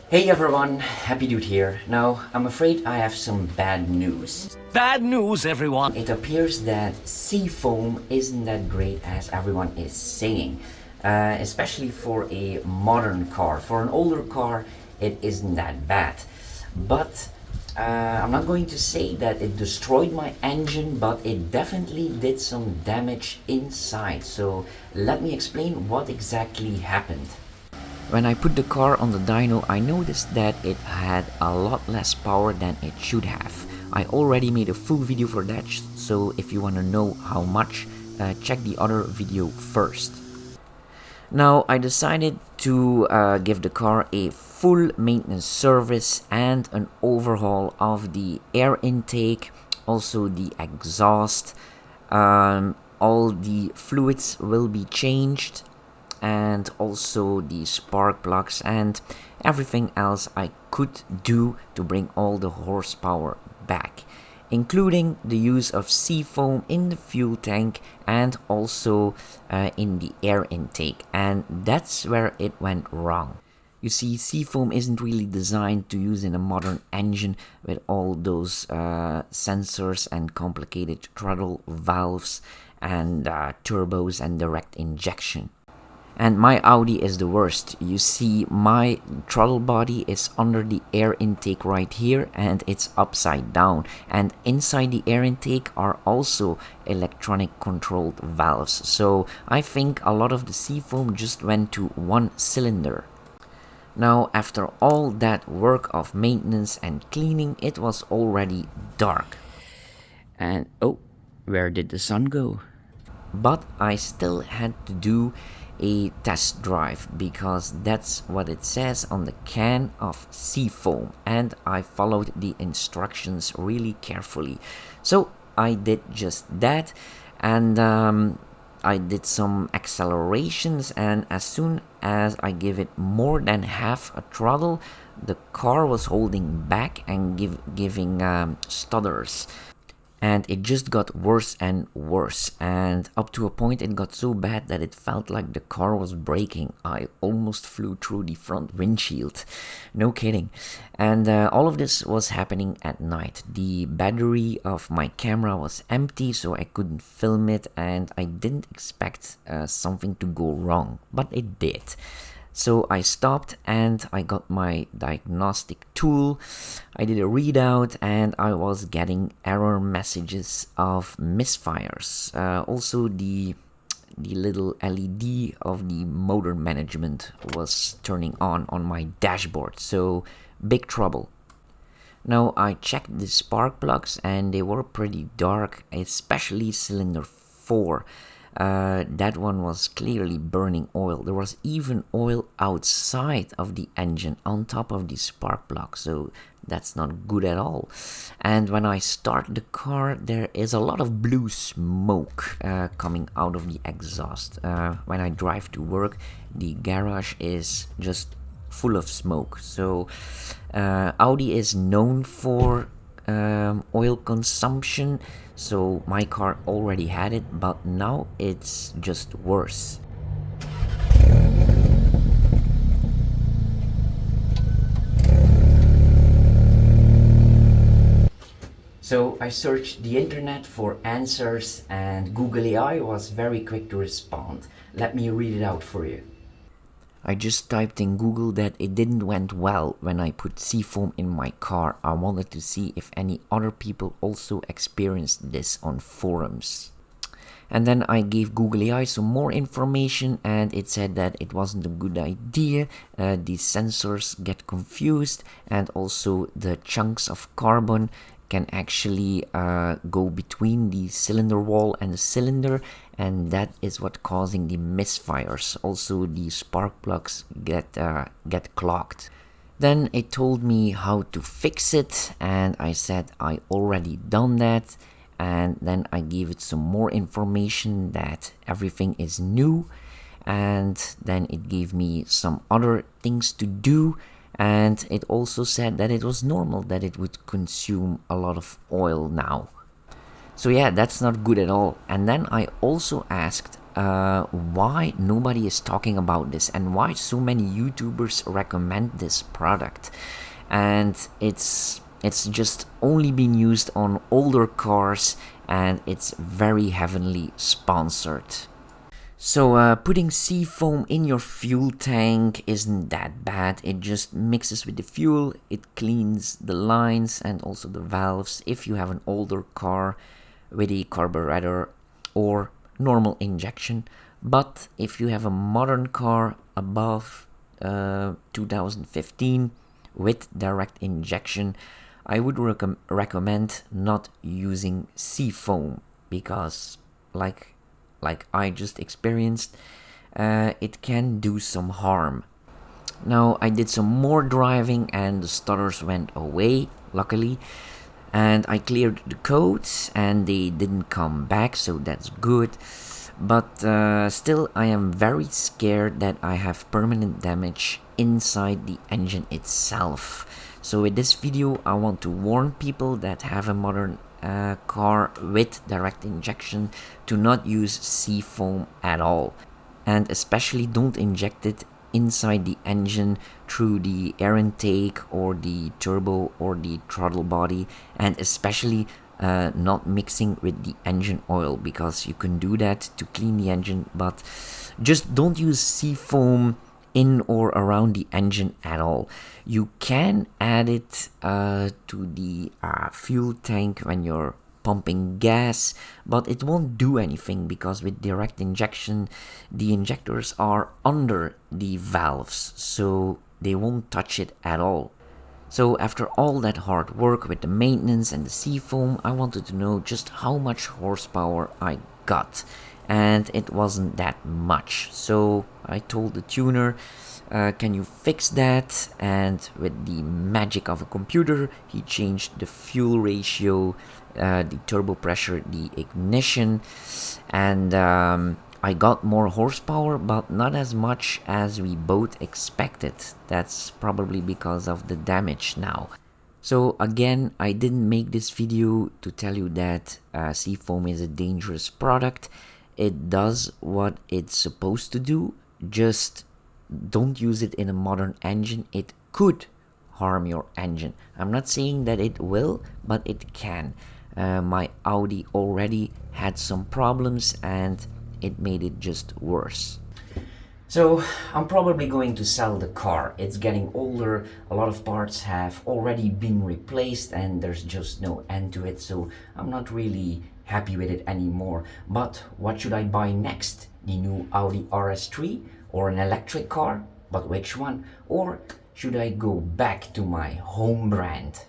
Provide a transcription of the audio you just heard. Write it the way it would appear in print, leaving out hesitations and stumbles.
Hey everyone, Happy Dude here. Now, I'm afraid I have some bad news. Bad news, everyone! It appears that Seafoam isn't that great as everyone is saying, especially for a modern car. For an older car, it isn't that bad. But I'm not going to say that it destroyed my engine, but it definitely did some damage inside. So let me explain what exactly happened. When I put the car on the dyno, I noticed that it had a lot less power than it should have. I already made a full video for that, so if you want to know how much, check the other video first. Now I decided to give the car a full maintenance service and an overhaul of the air intake, also the exhaust. All the fluids will be changed, and also the spark plugs and everything else I could do to bring all the horsepower back, including the use of Seafoam in the fuel tank and also in the air intake. And that's where it went wrong. You see, Seafoam isn't really designed to use in a modern engine with all those sensors and complicated throttle valves and turbos and direct injection. And my Audi is the worst. You see, my throttle body is under the air intake right here and it's upside down. And inside the air intake are also electronic controlled valves. So I think a lot of the Seafoam just went to one cylinder. Now, after all that work of maintenance and cleaning, it was already dark. And oh, where did the sun go? But I still had to do a test drive because that's what it says on the can of Seafoam, and I followed the instructions really carefully. So I did just that, and I did some accelerations, and as soon as I give it more than half a throttle, the car was holding back and giving stutters. And it just got worse and worse, and up to a point it got so bad that it felt like the car was braking. I almost flew through the front windshield, no kidding. And all of this was happening at night. The battery of my camera was empty, so I couldn't film it, and I didn't expect something to go wrong, but it did. So I stopped and I got my diagnostic tool. I did a readout and I was getting error messages of misfires. Also the little LED of the motor management was turning on my dashboard. So big trouble. Now I checked the spark plugs and they were pretty dark, especially cylinder 4. That one was clearly burning oil. There was even oil outside of the engine on top of the spark plug, so that's not good at all. And when I start the car, there is a lot of blue smoke coming out of the exhaust. When I drive to work, the garage is just full of smoke. So Audi is known for oil consumption, so my car already had it, but now it's just worse. So I searched the internet for answers and Google AI was very quick to respond. Let me read it out for you. I just typed in Google that it didn't went well when I put Seafoam in my car. I wanted to see if any other people also experienced this on forums. And then I gave Google AI some more information and it said that it wasn't a good idea. The sensors get confused and also the chunks of carbon can actually go between the cylinder wall and the cylinder, and that is what causing the misfires. Also the spark plugs get clogged. Then it told me how to fix it and I said I already done that, and then I gave it some more information that everything is new, and then it gave me some other things to do. And it also said that it was normal that it would consume a lot of oil now. So yeah, that's not good at all. And then I also asked why nobody is talking about this and why so many YouTubers recommend this product. And it's just only been used on older cars, and it's very heavily sponsored. So putting Seafoam in your fuel tank isn't that bad. It just mixes with the fuel, it cleans the lines and also the valves if you have an older car with a carburetor or normal injection. But if you have a modern car above 2015 with direct injection, I would recommend not using Seafoam because like I just experienced, it can do some harm. Now I did some more driving and the stutters went away, luckily, and I cleared the codes and they didn't come back, so that's good. But still, I am very scared that I have permanent damage inside the engine itself. So with this video, I want to warn people that have a modern car with direct injection to not use Seafoam at all, and especially don't inject it inside the engine through the air intake or the turbo or the throttle body, and especially not mixing with the engine oil, because you can do that to clean the engine, but just don't use Seafoam in or around the engine at all. You can add it to the fuel tank when you're pumping gas, but it won't do anything because with direct injection the injectors are under the valves, so they won't touch it at all. So after all that hard work with the maintenance and the Seafoam, I wanted to know just how much horsepower I got, and it wasn't that much. So I told the tuner, can you fix that? And with the magic of a computer, he changed the fuel ratio, the turbo pressure, the ignition, and I got more horsepower, but not as much as we both expected. That's probably because of the damage now. So again, I didn't make this video to tell you that Seafoam is a dangerous product. It does what it's supposed to do, just don't use it in a modern engine. It could harm your engine. I'm not saying that it will, but it can. My Audi already had some problems and it made it just worse. So I'm probably going to sell the car. It's getting older, a lot of parts have already been replaced and there's just no end to it, so I'm not really happy with it anymore. But what should I buy next? The new Audi RS3 or an electric car? But which one? Or should I go back to my home brand?